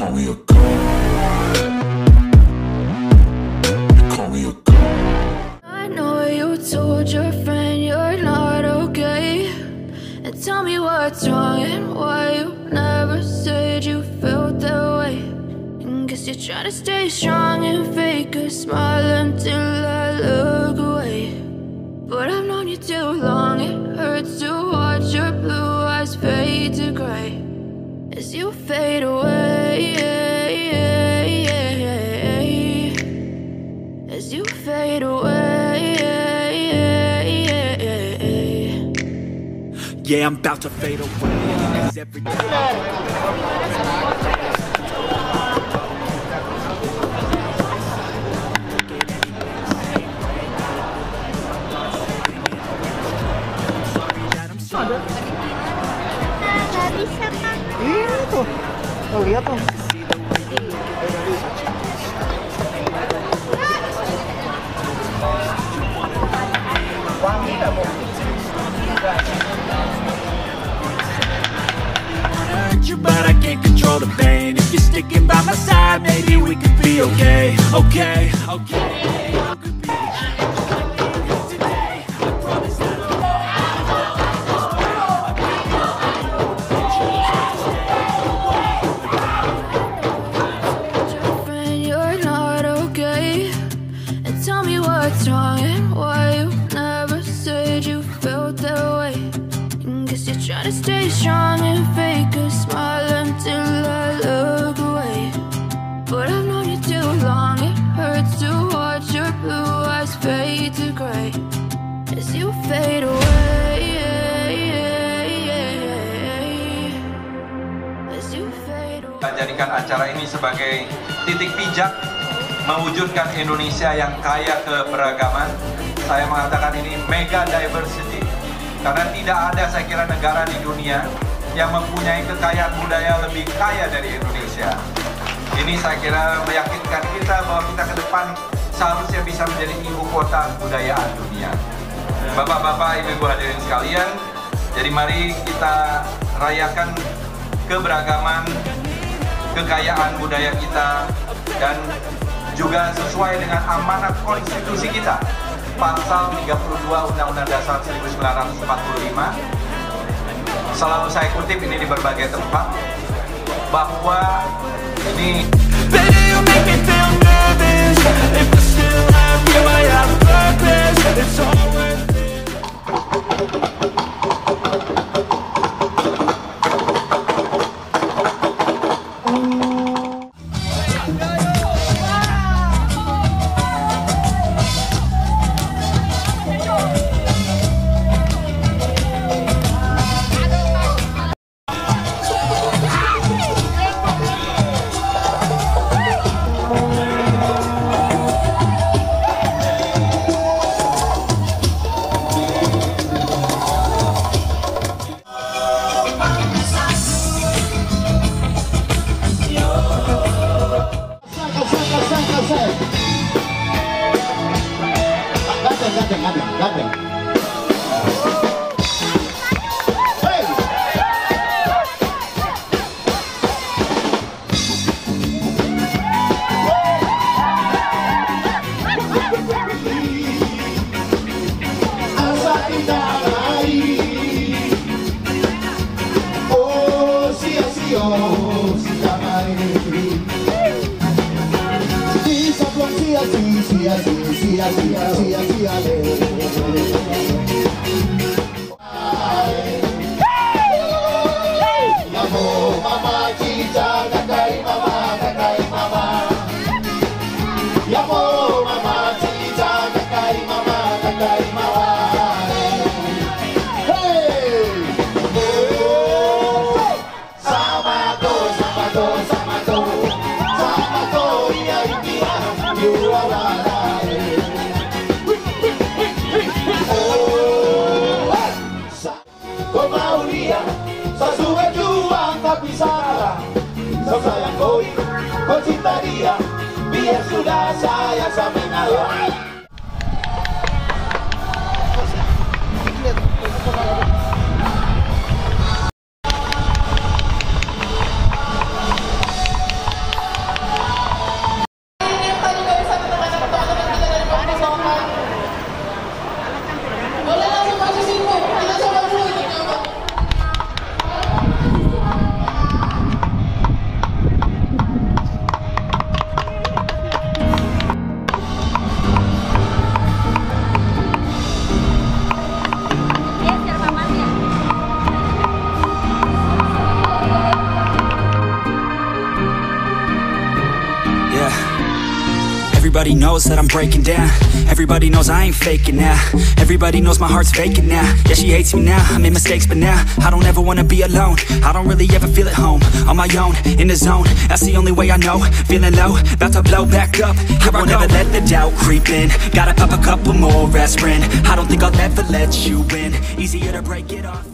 call me a god. You call me a god. I know you told your friend you're not okay, and tell me what's wrong and why you never said you felt that way. And guess you're trying to stay strong and fake a smile until I look away. But I've known you too long, it hurts to watch your blue eyes fade to gray as you fade away, as you fade away. Yeah, I'm about to fade away. 'Cause every Nggak bisa, Kak. Ini tuh. Tuh, lihat tuh. Wangi nggak, Bu? but I can't control the pain. If you're sticking by my side, maybe we could be okay. Okay, okay. What's wrong and why you never said you felt that way? And guess you're trying to stay strong and fake a smile until I look away. But I've known you too long, it hurts to watch your blue eyes fade to gray as you fade away, as you fade away. Kita jadikan acara ini sebagai titik pijak mewujudkan Indonesia yang kaya keberagaman. Saya mengatakan ini mega diversity karena tidak ada, saya kira, negara di dunia yang mempunyai kekayaan budaya lebih kaya dari Indonesia. Ini saya kira meyakinkan kita bahwa kita ke depan seharusnya bisa menjadi ibu kota kebudayaan dunia. Bapak-bapak, ibu-ibu hadirin sekalian, jadi mari kita rayakan keberagaman, kekayaan budaya kita, dan juga sesuai dengan amanat konstitusi kita, pasal 32 Undang-Undang Dasar 1945. Selalu saya kutip ini di berbagai tempat, bahwa ini biar sudah saya sampai ngalah. Everybody knows that I'm breaking down. Everybody knows I ain't faking now. Everybody knows my heart's vacant now. Yeah, she hates me now, I made mistakes, but now I don't ever wanna be alone. I don't really ever feel at home. On my own, in the zone, that's the only way I know. Feeling low, about to blow back up. I won't ever let the doubt creep in. Gotta pop a couple more aspirin. I don't think I'll ever let you in. Easier to break it off.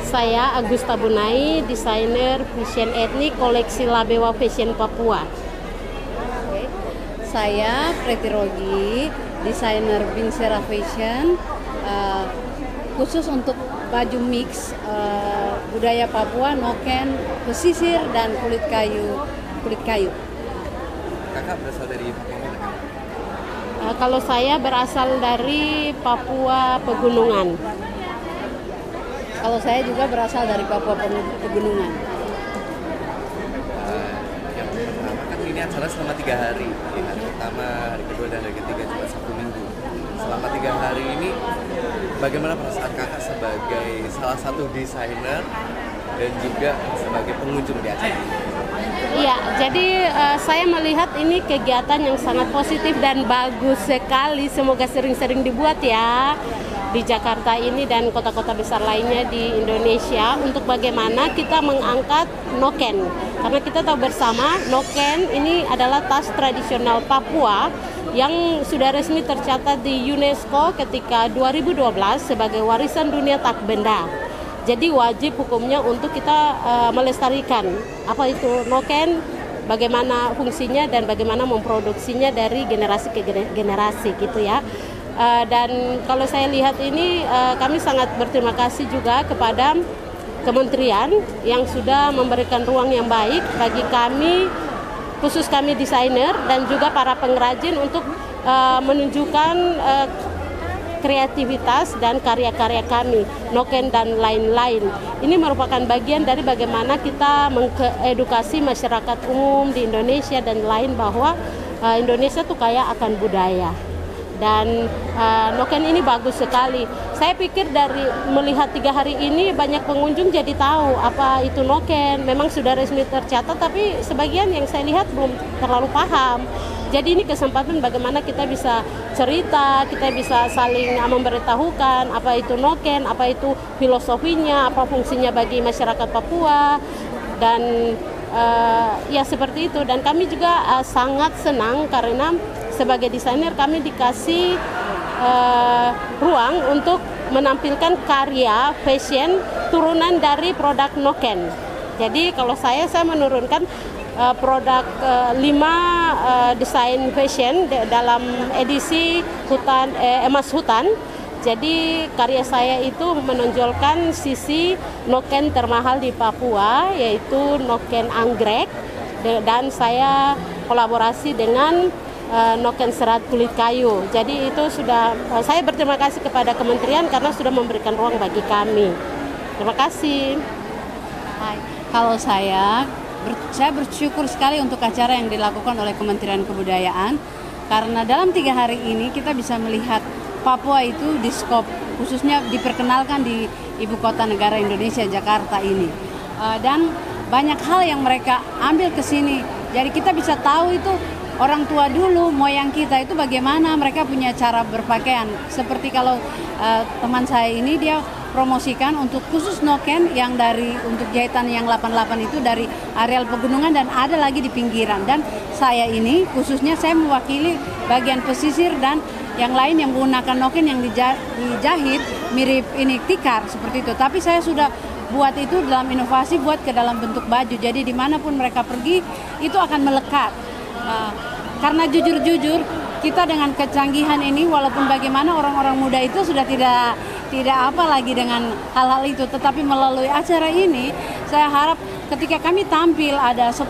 Saya Agusta Bunai, desainer fashion etnik koleksi Labewa Fashion Papua. Saya Preti Rogi, desainer Binsera Fashion, khusus untuk baju mix budaya Papua, noken, pesisir dan kulit kayu. Kakak berasal dari Papua mana? Kalau saya berasal dari Papua Pegunungan. Kalau saya juga berasal dari Papua Pegunungan. Yang pertama kan ini acara selama 3 hari. Hari pertama, hari kedua, dan hari ketiga cuma 1 minggu. Selama 3 hari ini, bagaimana perasaan kakak sebagai salah satu desainer dan juga sebagai pengunjung di acara ini? Iya, jadi saya melihat ini kegiatan yang sangat positif dan bagus sekali. Semoga sering-sering dibuat ya di Jakarta ini dan kota-kota besar lainnya di Indonesia, untuk bagaimana kita mengangkat noken. Karena kita tahu bersama noken ini adalah tas tradisional Papua yang sudah resmi tercatat di UNESCO ketika 2012 sebagai warisan dunia tak benda. Jadi wajib hukumnya untuk kita melestarikan apa itu noken, bagaimana fungsinya dan bagaimana memproduksinya dari generasi ke generasi gitu ya. Dan kalau saya lihat ini, kami sangat berterima kasih juga kepada kementerian yang sudah memberikan ruang yang baik bagi kami, khusus kami desainer dan juga para pengrajin untuk menunjukkan kreativitas dan karya-karya kami, noken dan lain-lain. Ini merupakan bagian dari bagaimana kita mengedukasi masyarakat umum di Indonesia dan lain bahwa Indonesia tuh kaya akan budaya. Dan noken ini bagus sekali. Saya pikir dari melihat 3 hari ini banyak pengunjung jadi tahu apa itu noken. Memang sudah resmi tercatat, tapi sebagian yang saya lihat belum terlalu paham. Jadi ini kesempatan bagaimana kita bisa cerita, kita bisa saling memberitahukan apa itu noken, apa itu filosofinya, apa fungsinya bagi masyarakat Papua, dan ya seperti itu. Dan kami juga sangat senang karena sebagai desainer kami dikasih ruang untuk menampilkan karya fashion turunan dari produk noken. Jadi kalau saya menurunkan produk 5 desain fashion dalam edisi emas hutan. Jadi karya saya itu menonjolkan sisi noken termahal di Papua, yaitu noken anggrek, dan saya kolaborasi dengan noken serat kulit kayu. Jadi itu sudah, saya berterima kasih kepada kementerian karena sudah memberikan ruang bagi kami. Terima kasih. Hai, kalau saya bersyukur sekali untuk acara yang dilakukan oleh Kementerian Kebudayaan, karena dalam 3 hari ini kita bisa melihat Papua itu di skop, khususnya diperkenalkan di ibu kota negara Indonesia, Jakarta ini. Dan banyak hal yang mereka ambil ke sini. Jadi kita bisa tahu itu orang tua dulu, moyang kita itu bagaimana mereka punya cara berpakaian. Seperti kalau teman saya ini dia promosikan untuk khusus noken yang untuk jahitan yang 88 itu dari areal pegunungan dan ada lagi di pinggiran. Dan saya ini khususnya saya mewakili bagian pesisir dan yang lain yang menggunakan noken yang dijahit mirip ini tikar seperti itu. Tapi saya sudah buat itu dalam inovasi, buat ke dalam bentuk baju. Jadi dimanapun mereka pergi itu akan melekat. Karena jujur-jujur kita dengan kecanggihan ini, walaupun bagaimana orang-orang muda itu sudah tidak apa lagi dengan hal-hal itu, tetapi melalui acara ini saya harap ketika kami tampil ada 10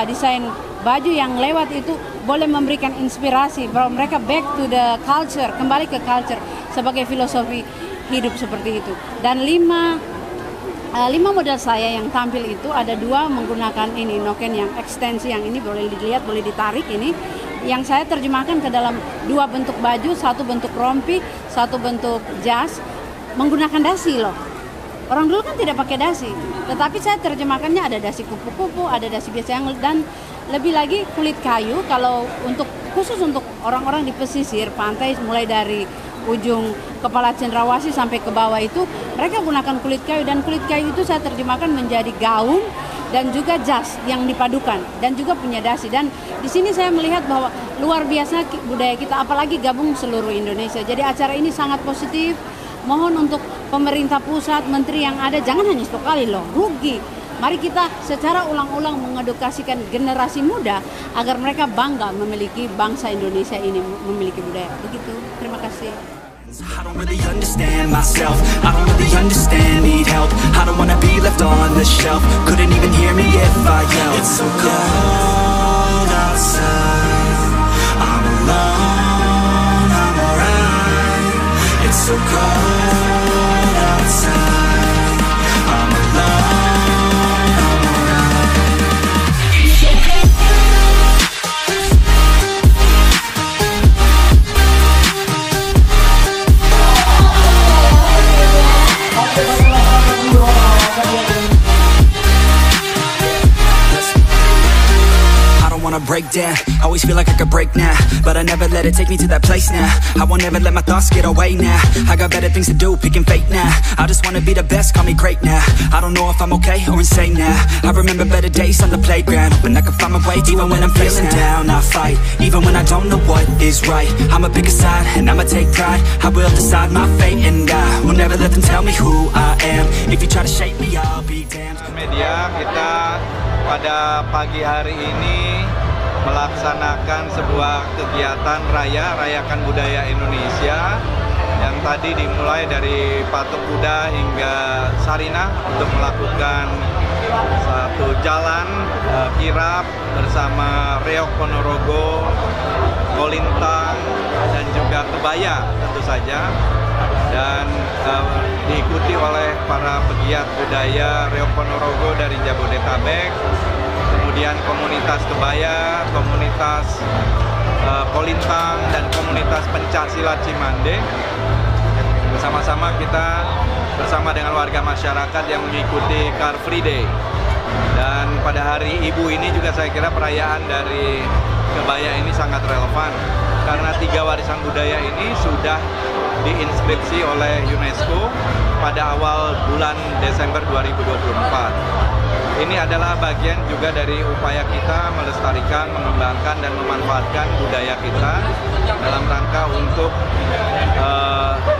desain baju yang lewat itu boleh memberikan inspirasi bahwa mereka back to the culture, kembali ke culture sebagai filosofi hidup seperti itu. Dan 5 model saya yang tampil itu ada 2 menggunakan ini noken yang ekstensi, yang ini boleh dilihat, boleh ditarik ini, yang saya terjemahkan ke dalam 2 bentuk baju, 1 bentuk rompi, 1 bentuk jas, menggunakan dasi loh. Orang dulu kan tidak pakai dasi. Tetapi saya terjemahkannya ada dasi kupu-kupu, ada dasi biasa yang, dan lebih lagi kulit kayu. Kalau khusus untuk orang-orang di pesisir pantai, mulai dari ujung kepala cendrawasih sampai ke bawah itu mereka gunakan kulit kayu, dan kulit kayu itu saya terjemahkan menjadi gaun dan juga jas yang dipadukan dan juga punya dasi. Dan di sini saya melihat bahwa luar biasa budaya kita, apalagi gabung seluruh Indonesia. Jadi acara ini sangat positif. Mohon untuk pemerintah pusat, menteri yang ada, jangan hanya satu kali loh, rugi. Mari kita secara ulang-ulang mengedukasikan generasi muda agar mereka bangga memiliki bangsa Indonesia ini, memiliki budaya. Begitu, terima kasih. I don't really understand myself, I don't really understand, need help, I don't wanna be left on the shelf, couldn't even hear me if I yelled. It's so cold outside, I'm alone, I'm alright. It's so cold outside, I'm alone, I'm alright. It's so cold. Break down, always feel like I could break now, but I never let it take me to that place now. I won't ever let my thoughts get away now. I got better things to do, picking fate now. I just wanna be the best, call me great now. I don't know if I'm okay or insane now. I remember better days on the playground, hoping I can find my way even when I'm feeling down. I fight, even when I don't know what is right. I'ma pick a side and I'ma take pride. I will decide my fate and I will never let them tell me who I am. If you try to shape me, I'll be damned. Media, kita pada pagi hari ini melaksanakan sebuah kegiatan rayakan budaya Indonesia yang tadi dimulai dari patung kuda hingga Sarinah untuk melakukan satu jalan kirap bersama Reok Ponorogo, Kolintang, dan juga kebaya tentu saja, dan diikuti oleh para pegiat budaya Reok Ponorogo dari Jabodetabek, kemudian komunitas kebaya, komunitas Kolintang, dan komunitas pencaksilat Cimande. Bersama-sama kita bersama dengan warga masyarakat yang mengikuti Car Free Day. Dan pada hari Ibu ini juga saya kira perayaan dari kebaya ini sangat relevan, karena 3 warisan budaya ini sudah diinskripsi oleh UNESCO pada awal bulan Desember 2024. Ini adalah bagian juga dari upaya kita melestarikan, mengembangkan, dan memanfaatkan budaya kita dalam rangka untuk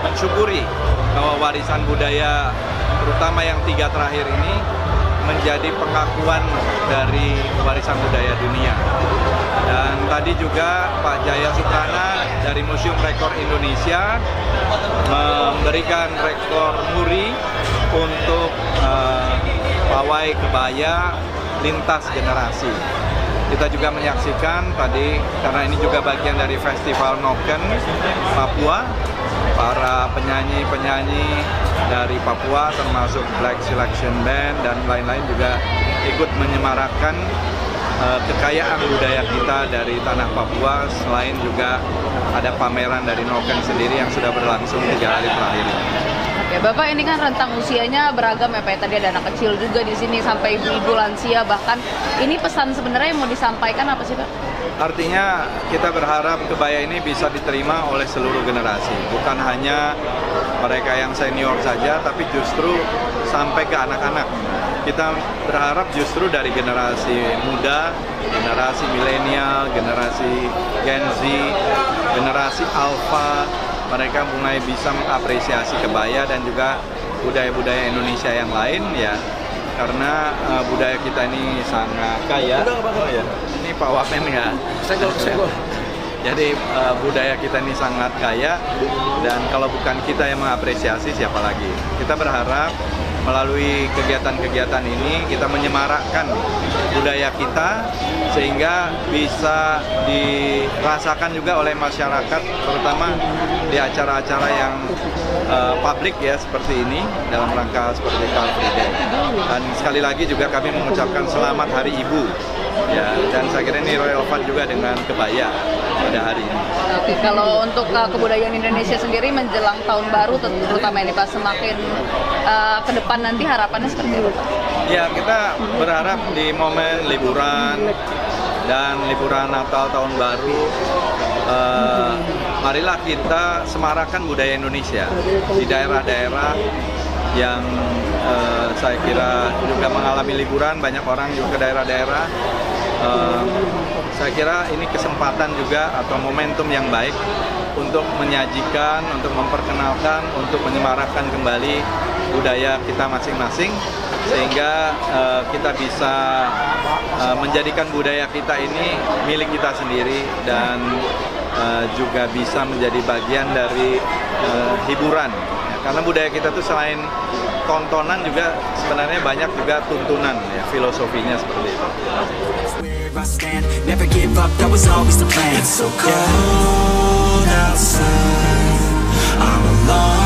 mensyukuri bahwa warisan budaya, terutama yang 3 terakhir ini, menjadi pengakuan dari warisan budaya dunia. Dan tadi juga Pak Jaya Suprana dari Museum Rekor Indonesia memberikan rekor muri untuk pawai kebaya lintas generasi. Kita juga menyaksikan tadi, karena ini juga bagian dari Festival Noken Papua, para penyanyi-penyanyi dari Papua termasuk Black Selection Band dan lain-lain juga ikut menyemarakkan kekayaan budaya kita dari tanah Papua. Selain juga ada pameran dari Noken sendiri yang sudah berlangsung 3 hari terakhir ini. Ya, Bapak, ini kan rentang usianya beragam ya Pak. Tadi ada anak kecil juga di sini sampai ibu-ibu lansia bahkan. Ini pesan sebenarnya yang mau disampaikan apa sih Pak? Artinya kita berharap kebaya ini bisa diterima oleh seluruh generasi, bukan hanya mereka yang senior saja, tapi justru sampai ke anak-anak. Kita berharap justru dari generasi muda, generasi milenial, generasi Gen Z, generasi Alpha, mereka mulai bisa mengapresiasi kebaya dan juga budaya-budaya Indonesia yang lain ya, karena budaya kita ini sangat kaya. Ini Pak Wamen ya. Jadi budaya kita ini sangat kaya, dan kalau bukan kita yang mengapresiasi, siapa lagi? Kita berharap melalui kegiatan-kegiatan ini kita menyemarakkan budaya kita sehingga bisa dirasakan juga oleh masyarakat, terutama di acara-acara yang publik ya seperti ini dalam rangka seperti Car Free Day. Dan sekali lagi juga kami mengucapkan selamat Hari Ibu Ya, dan saya kira ini relevan juga dengan kebaya pada hari ini. Oke, kalau untuk kebudayaan Indonesia sendiri menjelang tahun baru, terutama ini Pak, semakin ke depan nanti harapannya seperti apa? Ya, kita berharap di momen liburan dan liburan Natal tahun baru, marilah kita semarakan budaya Indonesia di daerah-daerah yang saya kira juga mengalami liburan, banyak orang juga ke daerah-daerah. Saya kira ini kesempatan juga atau momentum yang baik untuk menyajikan, untuk memperkenalkan, untuk menyemarakan kembali budaya kita masing-masing, sehingga kita bisa menjadikan budaya kita ini milik kita sendiri dan juga bisa menjadi bagian dari hiburan. Karena budaya kita tuh selain tontonan juga sebenarnya banyak juga tuntunan, ya, filosofinya seperti itu. I stand, never give up, that was always the plan. It's so cold outside, I'm alone.